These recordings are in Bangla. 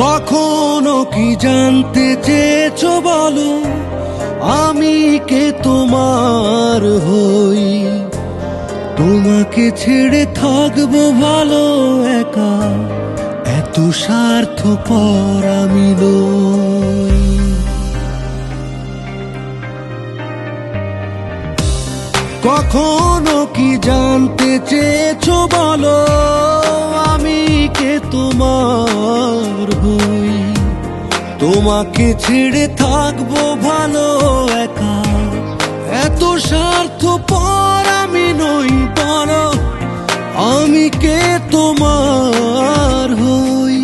কখনো কি জানতে চেয়েছো বলো, আমি কে তোমার হই? তোমাকে ছেড়ে থাকবো ভালো একা, এত স্বার্থপর আমি নই। কখনো কি জানতে চেয়েছো বলো, আমি কে তোমার হই? তোমাকে ছেড়ে থাকবো ভালো একা, এত স্বার্থপর আমি নই। বলো আমি কে তোমার হই?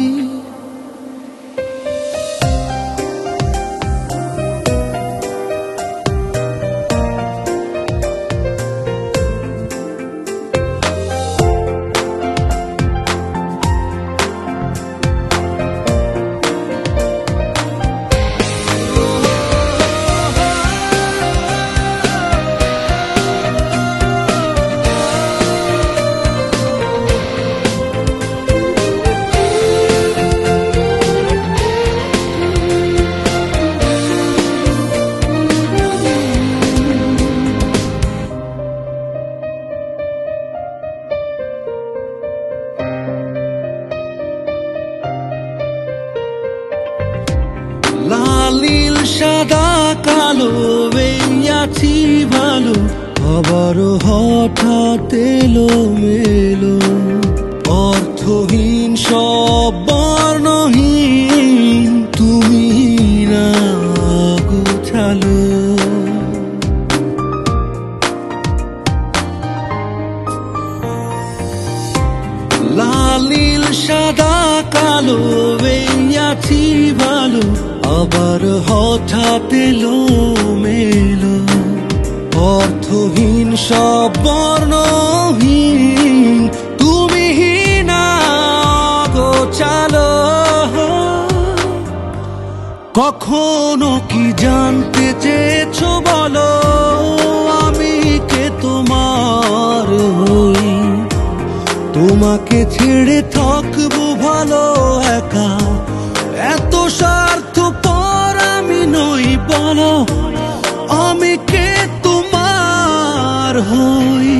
লাল নীল সাদা কালো আছি ভালো, আবার হঠাৎ এলো মেলো। অর্থহীন সব বর্ণহীন, তুমি না গোছালো। লাল নীল সাদা কালো আছি ভালো, আবার হঠাৎ এলো মেলো। অর্থহীন সব বর্ণহীন, তুমি না গোছালো। কখনো কি জানতে চেয়েছো বলো, আমি কে তোমার হই? তোমাকে ছেড়ে থাকবো ভালো একা, এত স্বার্থপর আমি নই। বলো আমি কে তোমার হই?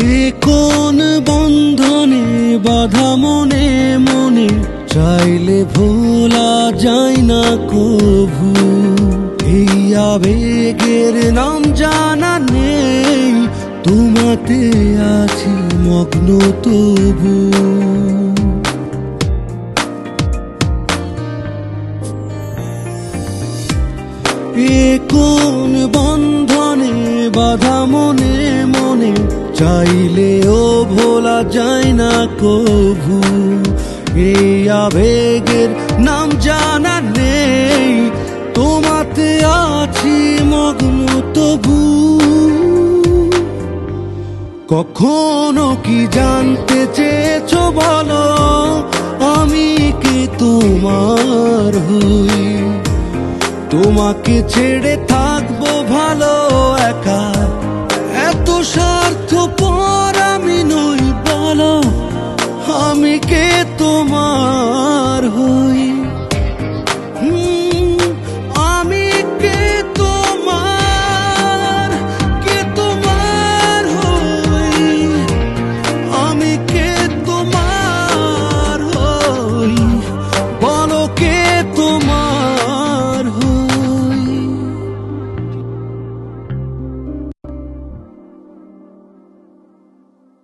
এ কোন বন্ধনে বাধা মনে মনে, চাইলে ভোলা যায় না কভু। এই আবেগের নাম জানা নেই, তোমাতে আছি মগ্ন তবু। এ কোন বন্ধনে বাধা মনে মনে, চাইলেও ভোলা যায় না কভু। এই আবেগের নাম জানা নেই, তোমাতে আছি মগ্ন তবু। কখনো কি জানতে চেয়েছো বলো, আমি কে তোমার হই? তোমাকে ছেড়ে থাকবো ভালো একা, এত স্বার্থপর আমি নই। বলো আমি কে